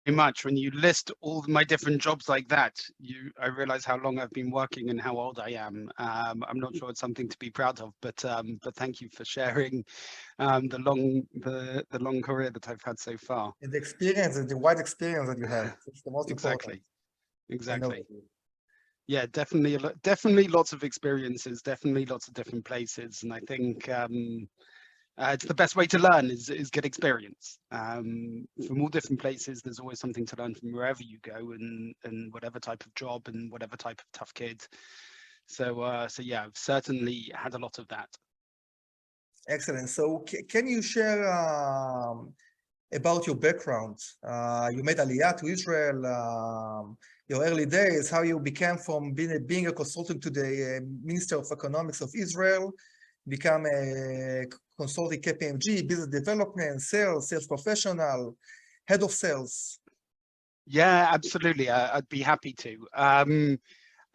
Very much. When you list all of my different jobs like that, I realize how long I've been working and how old I am. I'm not sure it's something to be proud of, but thank you for sharing the long career that I've had so far. And the experience and the wide experience that you have. It's the most important. Exactly, I know exactly. that. Yeah, definitely, definitely lots of experiences, definitely lots of different places, and I think it's the best way to learn is get experience from all different places. There's always something to learn from wherever you go, and whatever type of job and whatever type of tough kid. So yeah, I've certainly had a lot of that. Excellent. So can you share about your background? You made Aliyah to Israel, your early days, how you became from being a consultant to the Minister of Economics of Israel, become a consulting KPMG, business development, sales professional, head of sales. Yeah, absolutely. I'd be happy to. I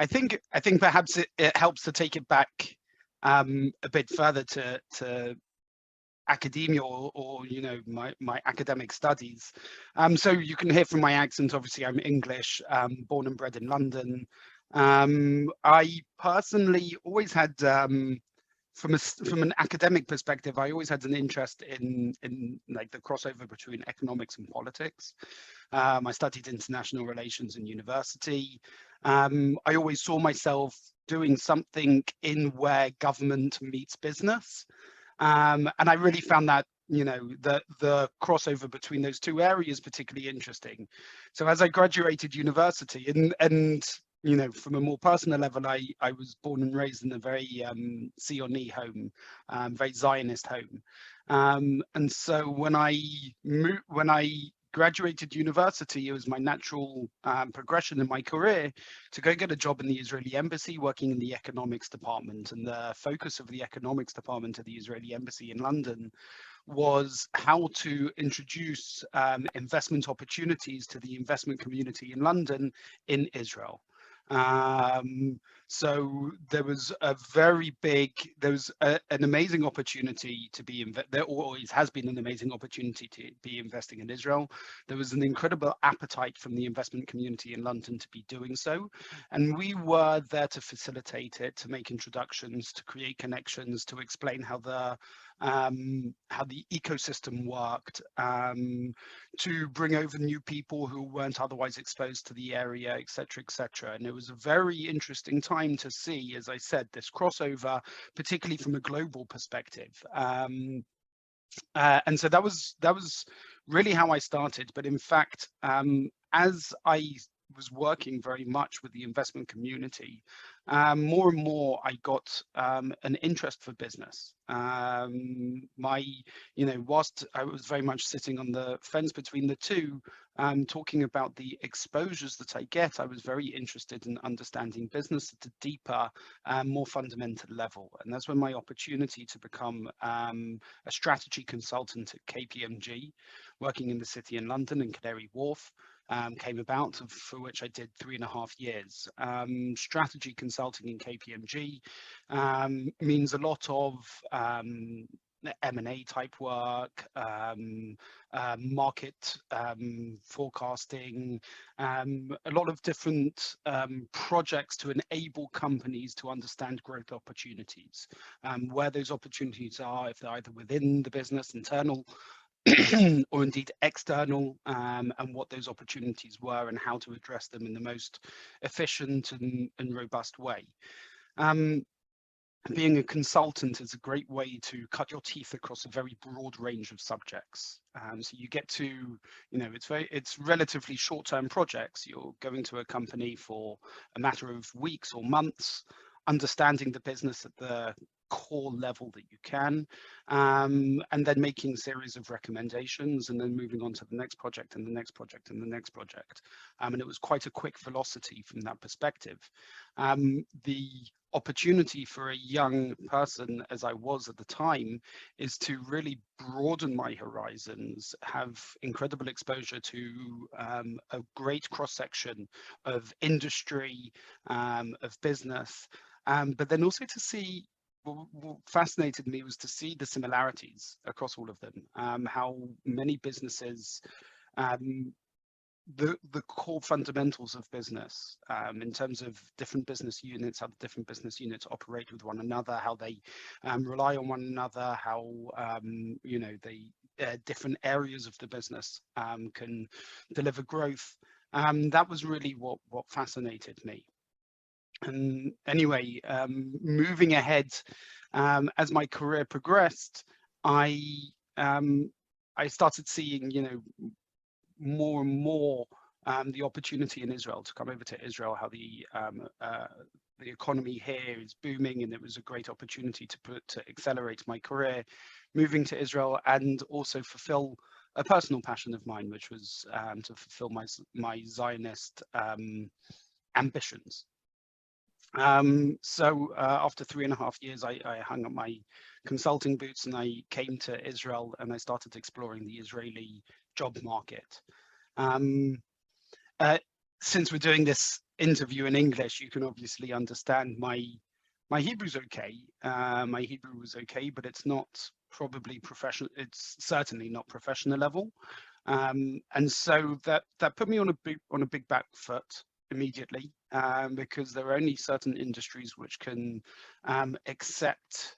think perhaps it helps to take it back a bit further to academia or my academic studies. So you can hear from my accent, obviously I'm English, born and bred in London. I personally always had from an academic perspective, I always had an interest in like the crossover between economics and politics. I studied international relations in university. I always saw myself doing something in where government meets business. And I really found that the crossover between those two areas particularly interesting. So as I graduated university, and from a more personal level, I was born and raised in a very Zioni home, very Zionist home, and so when I graduated university, it was my natural progression in my career to go get a job in the Israeli embassy, working in the economics department. And the focus of the economics department of the Israeli embassy in London was how to introduce investment opportunities to the investment community in London in Israel. So there was an amazing opportunity to be there always has been an amazing opportunity to be investing in Israel. There was an incredible appetite from the investment community in London to be doing so, and we were there to facilitate it, to make introductions, to create connections, to explain how the ecosystem worked, to bring over new people who weren't otherwise exposed to the area, etc., etc. And it was a very interesting time to see, as I said, this crossover, particularly from a global perspective. And so that was really how I started. But in fact, as I was working very much with the investment community, more and more I got an interest for business. Whilst I was very much sitting on the fence between the two, talking about the exposures that I get, I was very interested in understanding business at a deeper, more fundamental level. And that's when my opportunity to become a strategy consultant at KPMG, working in the city in London in Canary Wharf, came about, for which I did 3.5 years. Strategy consulting in KPMG means a lot of M&A type work, market forecasting, a lot of different projects to enable companies to understand growth opportunities, where those opportunities are, if they're either within the business, internal, or indeed external, and what those opportunities were and how to address them in the most efficient and robust way. Being a consultant is a great way to cut your teeth across a very broad range of subjects. So you get to, it's relatively short-term projects. You're going to a company for a matter of weeks or months, understanding the business at the core level that you can, and then making a series of recommendations, and then moving on to the next project and the next project and the next project. And it was quite a quick velocity from that perspective. The opportunity for a young person, as I was at the time, is to really broaden my horizons, have incredible exposure to a great cross-section of industry, of business, but then also to see, what fascinated me was to see the similarities across all of them, how many businesses the core fundamentals of business, in terms of different business units, how the different business units operate with one another, how they rely on one another, how you know, the different areas of the business can deliver growth. That was really what fascinated me. And anyway, moving ahead, as my career progressed, I started seeing, you know, more and more the opportunity in Israel to come over to Israel, how the economy here is booming, and it was a great opportunity to accelerate my career, moving to Israel, and also fulfill a personal passion of mine, which was to fulfill my Zionist ambitions. So after 3.5 years, I hung up my consulting boots and I came to Israel, and I started exploring the Israeli job market. Since we're doing this interview in English, you can obviously understand my Hebrew's okay. My Hebrew was okay, but it's not probably professional. It's certainly not professional level. And so that put me on a big back foot immediately, because there are only certain industries which can accept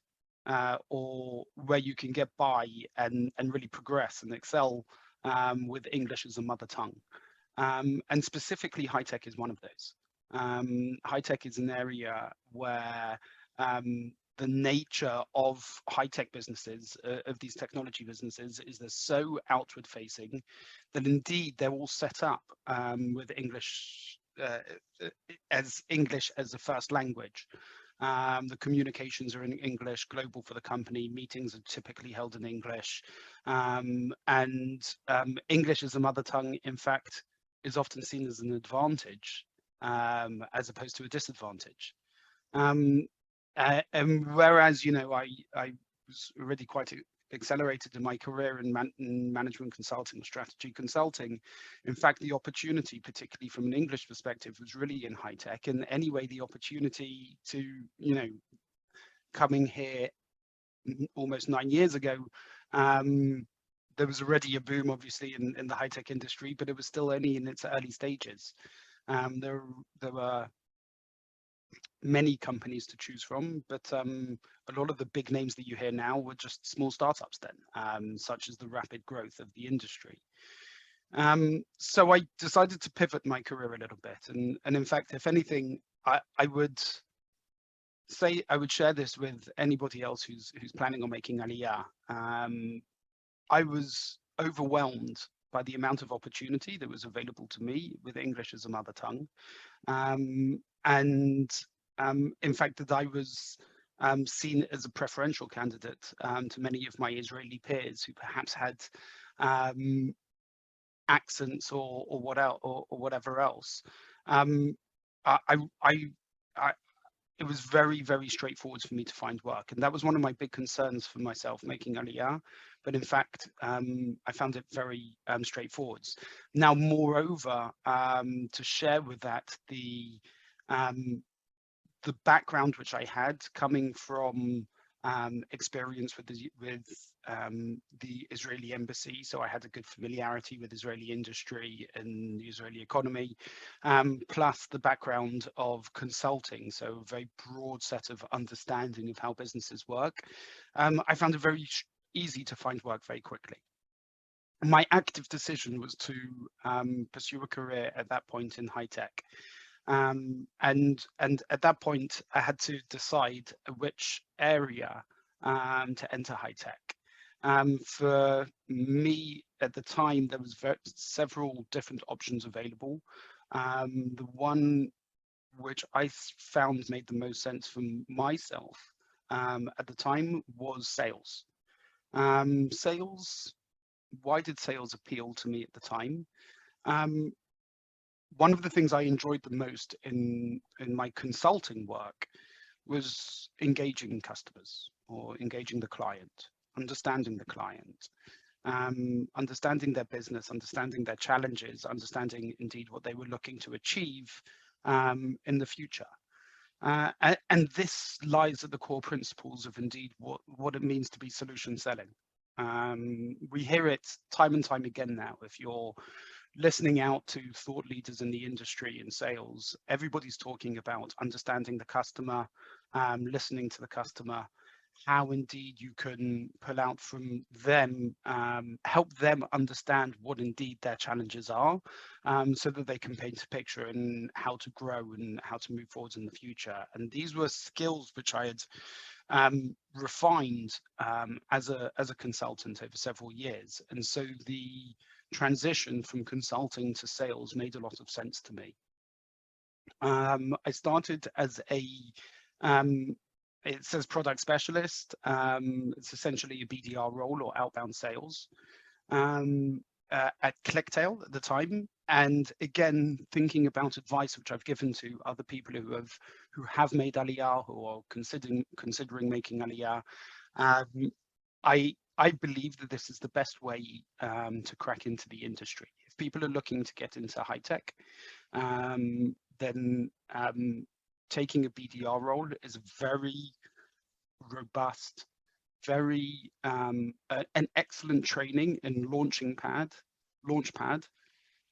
or where you can get by and really progress and excel with English as a mother tongue. And specifically, high tech is one of those. High tech is an area where the nature of high-tech businesses, of these technology businesses, is they're so outward facing that indeed they're all set up with English as a first language. The communications are in English, global for the company, meetings are typically held in English, and English as a mother tongue, in fact, is often seen as an advantage as opposed to a disadvantage. And whereas, you know, I was already quite accelerated in my career in management consulting, strategy consulting, in fact, the opportunity, particularly from an English perspective, was really in high tech. And anyway, the opportunity to, you know, coming here almost 9 years ago, there was already a boom, obviously, in the high tech industry, but it was still only in its early stages. There were many companies to choose from, but a lot of the big names that you hear now were just small startups then, such as the rapid growth of the industry. So I decided to pivot my career a little bit, and in fact, if anything, I would say I would share this with anybody else who's planning on making Aliyah. I was overwhelmed by the amount of opportunity that was available to me with English as a mother tongue. And in fact, that I was seen as a preferential candidate to many of my Israeli peers who perhaps had accents or whatever else. It was very, very straightforward for me to find work, and that was one of my big concerns for myself making Aliyah. But in fact, I found it very straightforward. Now, moreover, to share with that the background which I had coming from experience with the Israeli embassy, so I had a good familiarity with Israeli industry and the Israeli economy, plus the background of consulting, so a very broad set of understanding of how businesses work. I found it very easy to find work very quickly. My active decision was to pursue a career at that point in high tech. And at that point, I had to decide which area to enter high tech. For me at the time, there was several different options available. The one which I found made the most sense for myself at the time was sales. Why did sales appeal to me at the time? One of the things I enjoyed the most in my consulting work was engaging customers or engaging the client, understanding the client, understanding their business, understanding their challenges, understanding indeed what they were looking to achieve in the future. And this lies at the core principles of indeed what it means to be solution selling. We hear it time and time again now. If you're listening out to thought leaders in the industry and sales, everybody's talking about understanding the customer, listening to the customer, how indeed you can pull out from them, help them understand what indeed their challenges are, so that they can paint a picture and how to grow and how to move forwards in the future. And these were skills which I had refined as a consultant over several years. And so the transition from consulting to sales made a lot of sense to me. I started as a it says product specialist. It's essentially a BDR role or outbound sales at ClickTail at the time. And again, thinking about advice which I've given to other people who have made Aliyah, who are considering making Aliyah, I believe that this is the best way to crack into the industry. If people are looking to get into high tech, then taking a BDR role is very robust, very an excellent training and launchpad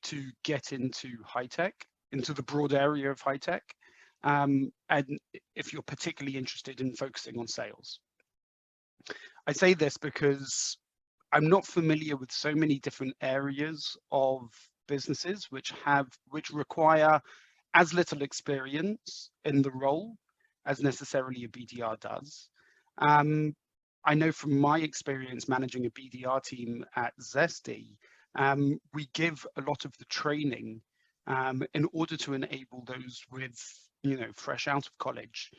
to get into high tech, into the broad area of high tech, and if you're particularly interested in focusing on sales. I say this because I'm not familiar with so many different areas of businesses which require as little experience in the role as necessarily a BDR does. I know from my experience managing a BDR team at Zesty, we give a lot of the training in order to enable those with, fresh out of college,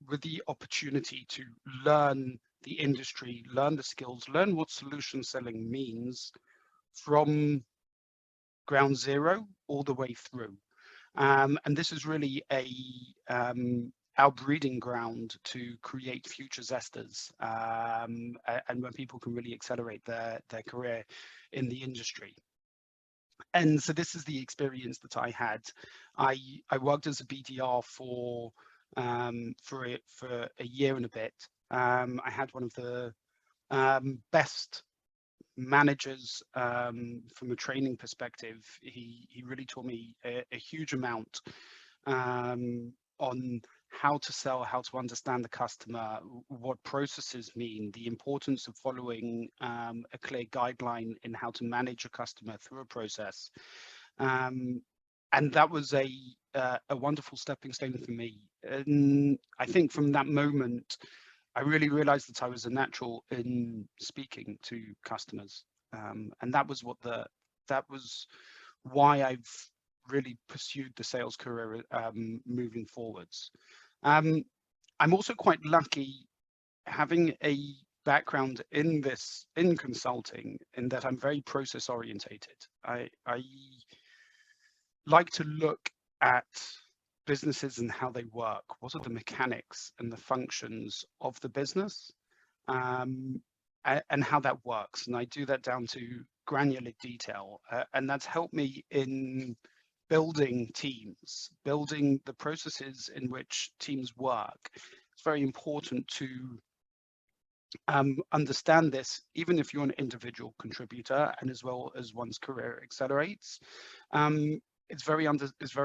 with the opportunity to learn the industry, learn the skills, learn what solution selling means from ground zero all the way through. And this is really our breeding ground to create future Zesters, and when people can really accelerate their career in the industry. And so this is the experience that I had. I worked as a BDR for a year and a bit. I had one of the best managers from a training perspective. He really taught me a huge amount on how to sell, how to understand the customer, what processes mean, the importance of following a clear guideline in how to manage a customer through a process. And that was a wonderful stepping stone for me. And I think from that moment, I really realized that I was a natural in speaking to customers. And that was why I've really pursued the sales career moving forwards. I'm also quite lucky having a background in consulting, in that I'm very process orientated. I like to look at businesses and how they work. What are the mechanics and the functions of the business, and how that works? And I do that down to granular detail, and that's helped me in building teams, building the processes in which teams work. It's very important to understand this, even if you're an individual contributor and as well as one's career accelerates. It's very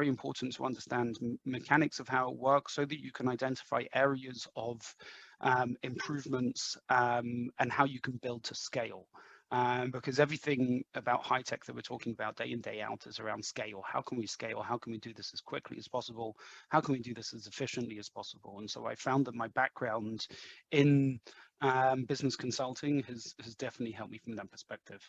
important to understand mechanics of how it works, so that you can identify areas of improvements and how you can build to scale. Because everything about high tech that we're talking about day in, day out is around scale. How can we scale? How can we do this as quickly as possible? How can we do this as efficiently as possible? And so I found that my background in business consulting has definitely helped me from that perspective.